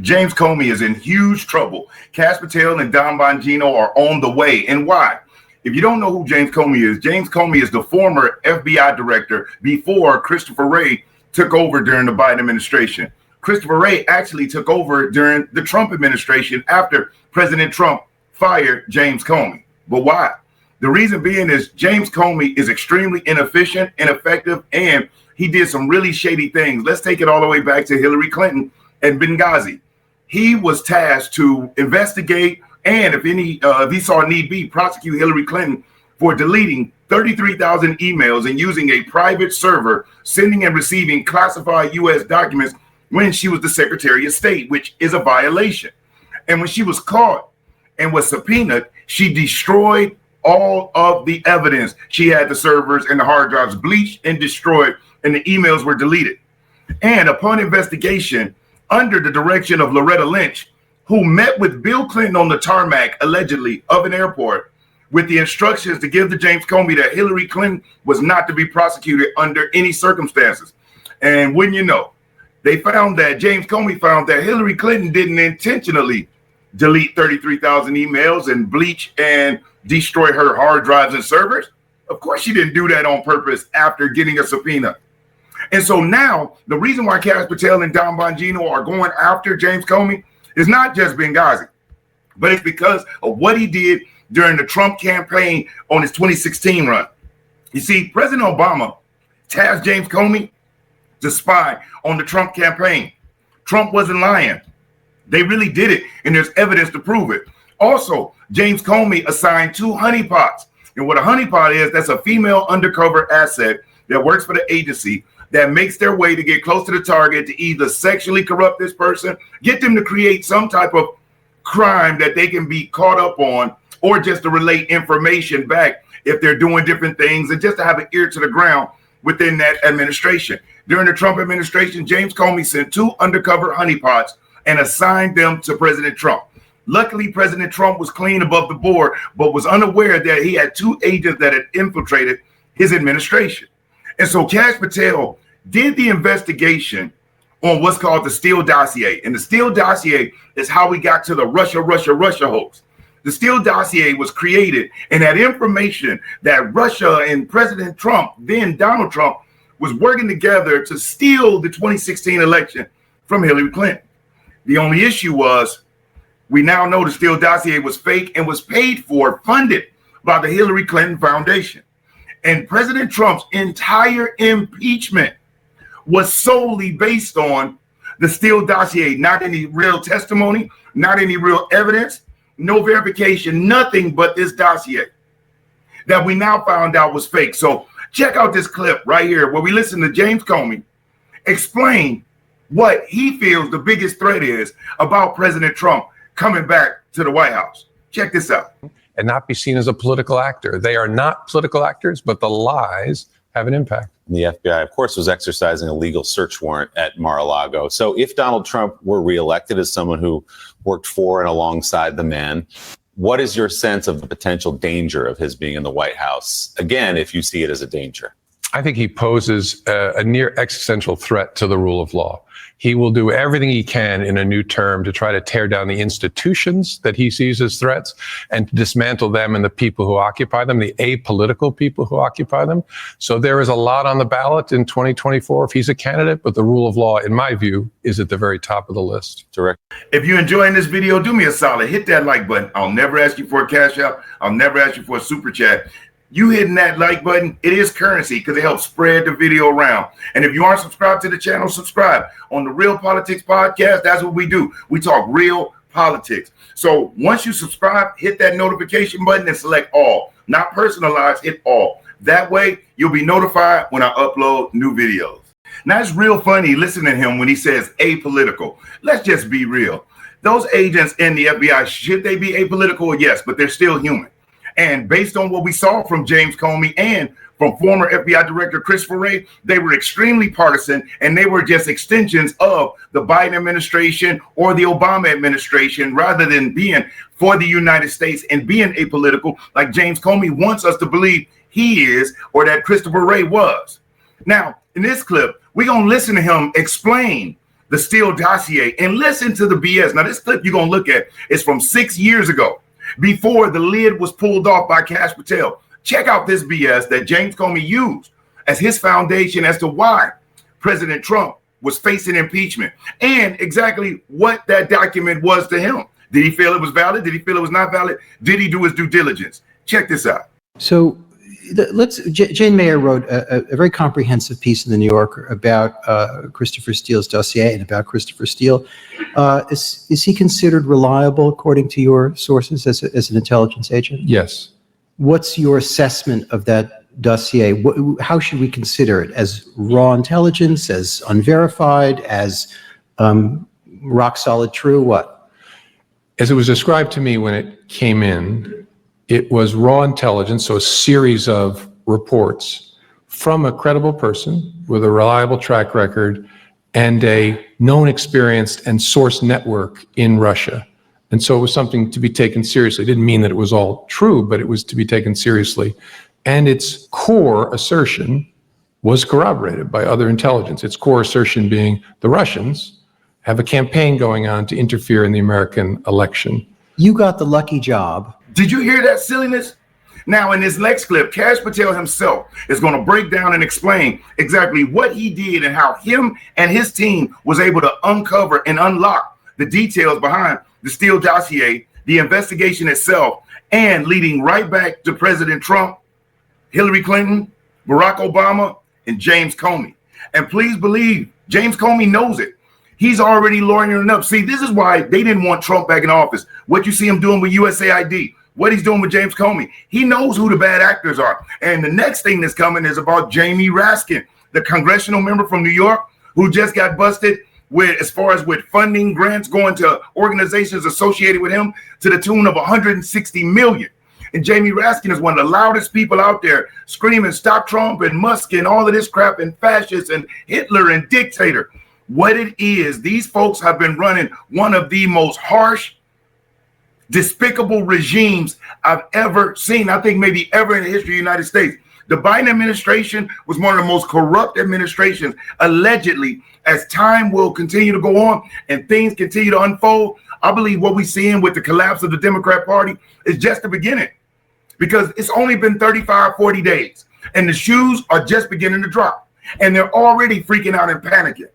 James Comey is in huge trouble. Kash Patel and Bongino are on the way. And why? If you don't know who James Comey is the former FBI director before Christopher Wray took over during the Biden administration. Christopher Wray actually took over during the Trump administration after President Trump fired James Comey. But why? The reason being is James Comey is extremely inefficient, ineffective, and he did some really shady things. Let's take it all the way back to Hillary Clinton and Benghazi. He was tasked to investigate and, if he saw need be, prosecute Hillary Clinton for deleting 33,000 emails and using a private server, sending and receiving classified U.S. documents when she was the Secretary of State, which is a violation. And when she was caught and was subpoenaed, she destroyed all of the evidence. She had the servers and the hard drives bleached and destroyed, and the emails were deleted. And upon investigation, under the direction of Loretta Lynch, who met with Bill Clinton on the tarmac, allegedly, of an airport, with the instructions to give to James Comey that Hillary Clinton was not to be prosecuted under any circumstances. And wouldn't you know, they found that James Comey found that Hillary Clinton didn't intentionally delete 33,000 emails and bleach and destroy her hard drives and servers. Of course, she didn't do that on purpose after getting a subpoena. And so now the reason why Kash Patel and Bongino are going after James Comey is not just Benghazi, but it's because of what he did during the Trump campaign on his 2016 run. You see, President Obama tasked James Comey to spy on the Trump campaign. Trump wasn't lying. They really did it, and there's evidence to prove it. Also, James Comey assigned 2 honeypots. And what a honeypot is, that's a female undercover asset that works for the agency that makes their way to get close to the target to either sexually corrupt this person, get them to create some type of crime that they can be caught up on, or just to relate information back if they're doing different things, and just to have an ear to the ground within that administration. During the Trump administration, James Comey sent 2 undercover honeypots and assigned them to President Trump. Luckily, President Trump was clean above the board, but was unaware that he had 2 agents that had infiltrated his administration. And so Kash Patel did the investigation on what's called the Steele dossier. And the Steele dossier is how we got to the Russia hoax. The Steele dossier was created, and that information that Russia and President Trump, then Donald Trump, was working together to steal the 2016 election from Hillary Clinton. The only issue was, we now know the Steele dossier was fake and was paid for, funded by the Hillary Clinton Foundation. And President Trump's entire impeachment was solely based on the Steele dossier, not any real testimony, not any real evidence, no verification, nothing but this dossier that we now found out was fake. So check out this clip right here where we listen to James Comey explain what he feels the biggest threat is about President Trump coming back to the White House. Check this out. And not be seen as a political actor. They are not political actors, but the lies have an impact. The FBI, of course, was exercising a legal search warrant at Mar-a-Lago. So if Donald Trump were reelected as someone who worked for and alongside the man, what is your sense of the potential danger of his being in the White House? Again, if you see it as a danger. I think he poses a near existential threat to the rule of law. He will do everything he can in a new term to try to tear down the institutions that he sees as threats and to dismantle them and the people who occupy them, the apolitical people who occupy them. So there is a lot on the ballot in 2024 if he's a candidate, but the rule of law, in my view, is at the very top of the list. Direct. If you're enjoying this video, do me a solid. Hit that like button. I'll never ask you for a cash out. I'll never ask you for a super chat. You hitting that like button, it is currency because it helps spread the video around. And if you aren't subscribed to the channel, subscribe. On the Real Politics Podcast, that's what we do. We talk real politics. So once you subscribe, hit that notification button and select all. Not personalized, hit all. That way, you'll be notified when I upload new videos. Now, it's real funny listening to him when he says apolitical. Let's just be real. Those agents in the FBI, should they be apolitical? Yes, but they're still human. And based on what we saw from James Comey and from former FBI Director Christopher Wray, they were extremely partisan, and they were just extensions of the Biden administration or the Obama administration, rather than being for the United States and being apolitical like James Comey wants us to believe he is, or that Christopher Wray was. Now, in this clip, we're going to listen to him explain the Steele dossier, and listen to the BS. Now, this clip you're going to look at is from 6 years ago, before the lid was pulled off by Kash Patel. Check out this BS that James Comey used as his foundation as to why President Trump was facing impeachment and exactly what that document was to him. Did he feel it was valid? Did he feel it was not valid? Did he do his due diligence? Check this out. So Jane Mayer wrote a very comprehensive piece in the New Yorker about Christopher Steele's dossier and about Christopher Steele. Is he considered reliable according to your sources as an intelligence agent? Yes. What's your assessment of that dossier? How should we consider it? As raw intelligence, as unverified, as rock solid true? What? As it was described to me when it came in, it was raw intelligence, so a series of reports from a credible person with a reliable track record and a known, experienced, and source network in Russia. And so it was something to be taken seriously. It didn't mean that it was all true, but it was to be taken seriously. And its core assertion was corroborated by other intelligence. Its core assertion being the Russians have a campaign going on to interfere in the American election. You got the lucky job. Did you hear that silliness? Now, in this next clip, Kash Patel himself is going to break down and explain exactly what he did and how him and his team was able to uncover and unlock the details behind the Steele dossier, the investigation itself, and leading right back to President Trump, Hillary Clinton, Barack Obama, and James Comey. And please believe, James Comey knows it. He's already lawyering up. See, this is why they didn't want Trump back in office. What you see him doing with USAID, what he's doing with James Comey. He knows who the bad actors are. And the next thing that's coming is about Jamie Raskin, the congressional member from New York, who just got busted with, as far as with funding grants going to organizations associated with him to the tune of $160 million. And Jamie Raskin is one of the loudest people out there screaming, stop Trump and Musk and all of this crap and fascists and Hitler and dictator. What it is, these folks have been running one of the most harsh, despicable regimes I've ever seen. I think maybe ever in the history of the United States. The Biden administration was one of the most corrupt administrations, allegedly. As time will continue to go on and things continue to unfold, I believe what we're seeing with the collapse of the Democrat Party is just the beginning, because it's only been 35, 40 days and the shoes are just beginning to drop and they're already freaking out and panicking.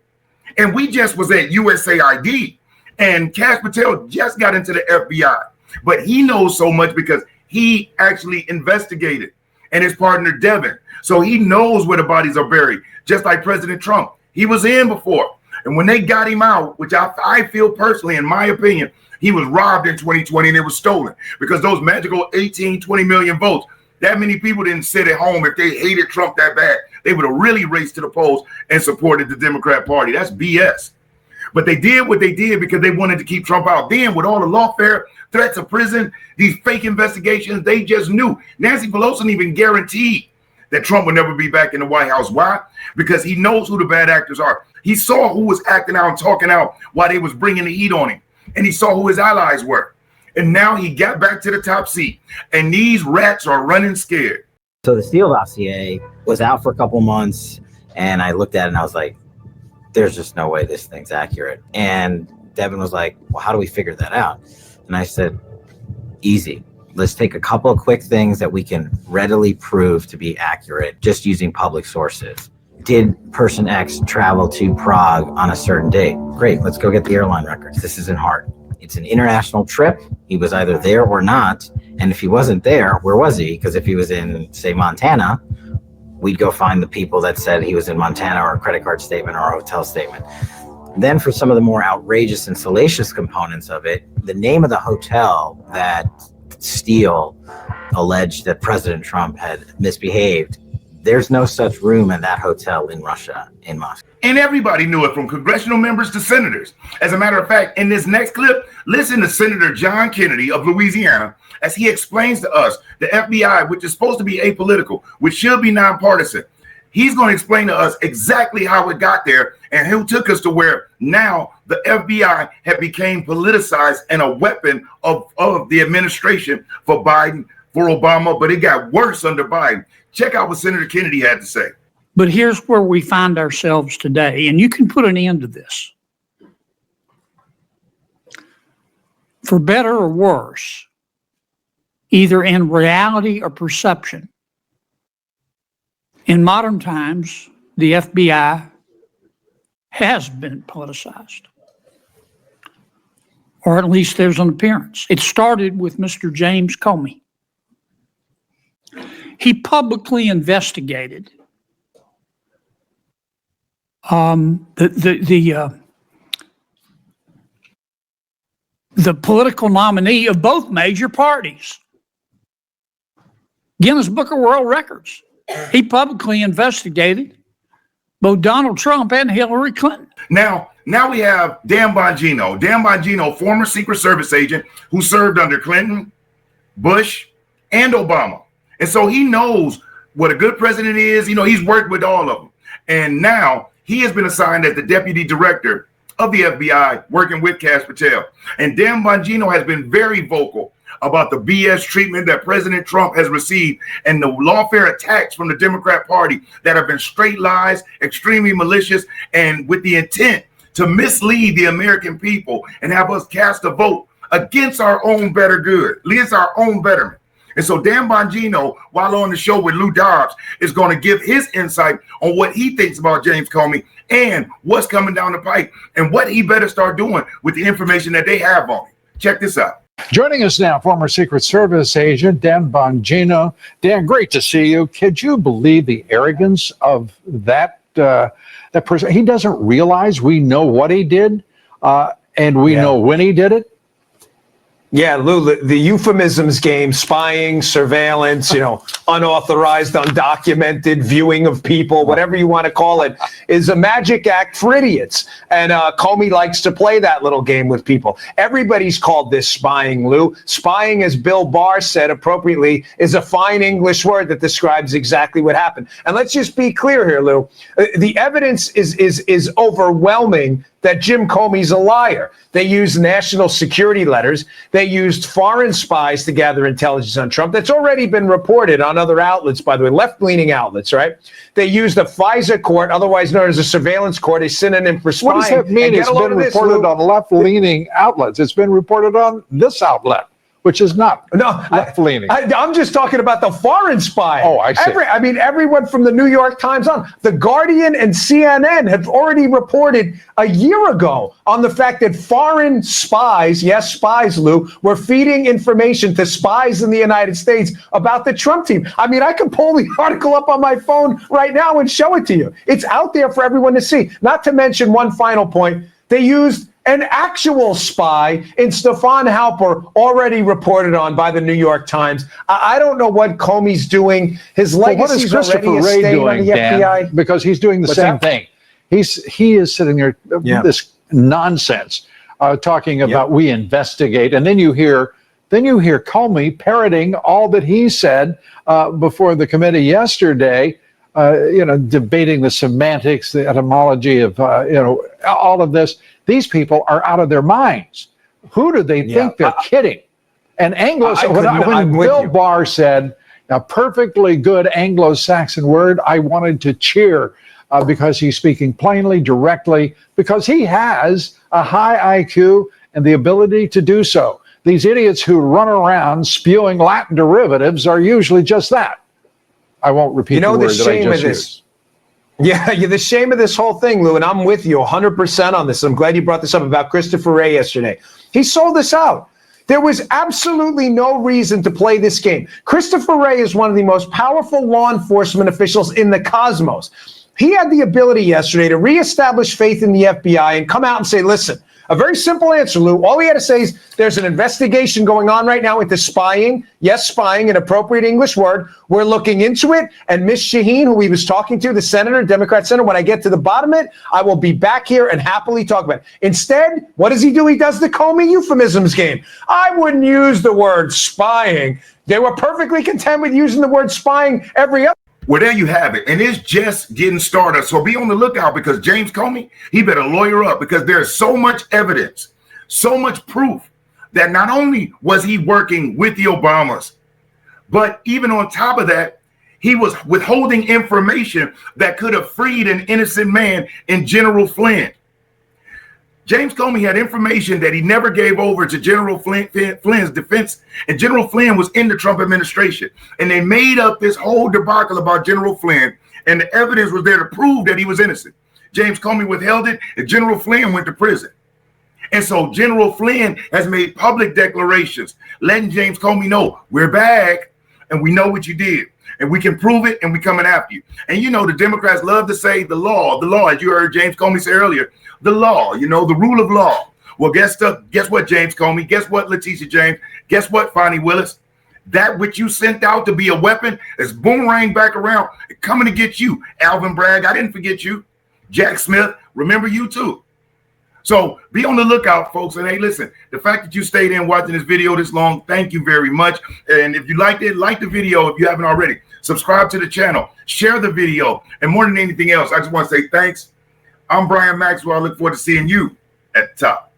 And we just was at USAID and Kash Patel just got into the FBI, but he knows so much because he actually investigated, and his partner Devin. So he knows where the bodies are buried, just like President Trump. He was in before. And when they got him out, which I feel personally, in my opinion, he was robbed in 2020 and it was stolen, because those magical 18, 20 million votes, that many people didn't sit at home. If they hated Trump that bad, they would have really raced to the polls and supported the Democrat Party. That's BS. But they did what they did because they wanted to keep Trump out. Then with all the lawfare, threats of prison, these fake investigations, they just knew. Nancy Pelosi even guaranteed that Trump would never be back in the White House. Why? Because he knows who the bad actors are. He saw who was acting out and talking out while they was bringing the heat on him. And he saw who his allies were. And now he got back to the top seat. And these rats are running scared. So the Steele dossier was out for a couple months. And I looked at it and I was like, there's just no way this thing's accurate. And Devin was like, well, how do we figure that out? And I said, easy. Let's take a couple of quick things that we can readily prove to be accurate just using public sources. Did person X travel to Prague on a certain date? Great, let's go get the airline records. This isn't hard. It's an international trip. He was either there or not. And if he wasn't there, where was he? Because if he was in, say, Montana, we'd go find the people that said he was in Montana, or a credit card statement or a hotel statement. Then for some of the more outrageous and salacious components of it, the name of the hotel that Steele alleged that President Trump had misbehaved, there's no such room in that hotel in Russia, in Moscow. And everybody knew it, from congressional members to senators. As a matter of fact, in this next clip, listen to Senator John Kennedy of Louisiana as he explains to us the FBI, which is supposed to be apolitical, which should be nonpartisan. He's going to explain to us exactly how it got there and who took us to where now the FBI had became politicized and a weapon of the administration for Biden, for Obama, but it got worse under Biden. Check out what Senator Kennedy had to say. But here's where we find ourselves today, and you can put an end to this. for better or worse, either in reality or perception, in modern times, the FBI has been politicized, or at least there's an appearance. It started with Mr. James Comey. He publicly investigated the political nominee of both major parties. Guinness Book of World Records. He publicly investigated both Donald Trump and Hillary Clinton. Now we have Dan Bongino. Dan Bongino, former Secret Service agent who served under Clinton, Bush, and Obama. And so he knows what a good president is. You know, he's worked with all of them. And now he has been assigned as the deputy director of the FBI, working with Kash Patel. And Dan Bongino has been very vocal about the BS treatment that President Trump has received and the lawfare attacks from the Democrat Party that have been straight lies, extremely malicious, and with the intent to mislead the American people and have us cast a vote against our own better good, against our own betterment. And so Dan Bongino, while on the show with Lou Dobbs, is going to give his insight on what he thinks about James Comey and what's coming down the pipe and what he better start doing with the information that they have on him. Check this out. Joining us now, former Secret Service agent Dan Bongino. Dan, great to see you. Could you believe the arrogance of that person? He doesn't realize we know what he did, and we know when he did it. Yeah, Lou, the euphemisms game, spying, surveillance, unauthorized, undocumented viewing of people, whatever you want to call it, is a magic act for idiots. And Comey likes to play that little game with people. Everybody's called this spying, Lou. Spying, as Bill Barr said appropriately, is a fine English word that describes exactly what happened. And let's just be clear here, Lou. The evidence is overwhelming that Jim Comey's a liar. They used national security letters. They used foreign spies to gather intelligence on Trump. That's already been reported on other outlets, by the way, left-leaning outlets, right? They used the FISA court, otherwise known as a surveillance court, a synonym for spying. What does that mean? It's been reported on left-leaning outlets. It's been reported on this outlet, which is not left-leaning. I'm just talking about the foreign spy. Oh, I see. Everyone from the New York Times on. The Guardian and CNN have already reported a year ago on the fact that foreign spies, yes, spies, Lou, were feeding information to spies in the United States about the Trump team. I can pull the article up on my phone right now and show it to you. It's out there for everyone to see. Not to mention one final point. They used an actual spy in Stefan Halper, already reported on by the New York Times. I don't know what Comey's doing. His legacy's already a stain on the FBI. Because he's doing the same thing. He is sitting there, this nonsense, talking about we investigate, and then you hear Comey parroting all that he said before the committee yesterday. Debating the semantics, the etymology of all of this. These people are out of their minds. Who do they think they're kidding? And when Bill Barr said a perfectly good Anglo-Saxon word, I wanted to cheer because he's speaking plainly, directly, because he has a high IQ and the ability to do so. These idiots who run around spewing Latin derivatives are usually just that. I won't repeat the word that I just used. Yeah, the shame of this whole thing, Lou, and I'm with you 100% on this. I'm glad you brought this up about Christopher Wray yesterday. He sold us out. There was absolutely no reason to play this game. Christopher Wray is one of the most powerful law enforcement officials in the cosmos. He had the ability yesterday to reestablish faith in the FBI and come out and say, listen, a very simple answer, Lou. All he had to say is there's an investigation going on right now into spying. Yes, spying, an appropriate English word. We're looking into it. And Ms. Shaheen, who he was talking to, the senator, Democrat senator, when I get to the bottom of it, I will be back here and happily talk about it. Instead, what does he do? He does the Comey euphemisms game. I wouldn't use the word spying. They were perfectly content with using the word spying every other. Well, there you have it. And it's just getting started. So be on the lookout because James Comey, he better lawyer up because there's so much evidence, so much proof that not only was he working with the Obamas, but even on top of that, he was withholding information that could have freed an innocent man in General Flynn. James Comey had information that he never gave over to General Flynn's defense, and General Flynn was in the Trump administration. And they made up this whole debacle about General Flynn, and the evidence was there to prove that he was innocent. James Comey withheld it, and General Flynn went to prison. And so General Flynn has made public declarations letting James Comey know, we're back, and we know what you did, and we can prove it, and we're coming after you. And you know, the Democrats love to say the law, as you heard James Comey say earlier, the law, you know, the rule of law. Well, guess what, James Comey? Guess what, Letitia James? Guess what, Fonnie Willis? That which you sent out to be a weapon is boomerang back around, coming to get you. Alvin Bragg, I didn't forget you. Jack Smith, remember you too. So be on the lookout, folks. And hey, listen, the fact that you stayed in watching this video this long, thank you very much. And if you liked it, like the video if you haven't already. Subscribe to the channel, share the video. And more than anything else, I just want to say thanks. I'm Brian Maxwell. I look forward to seeing you at the top.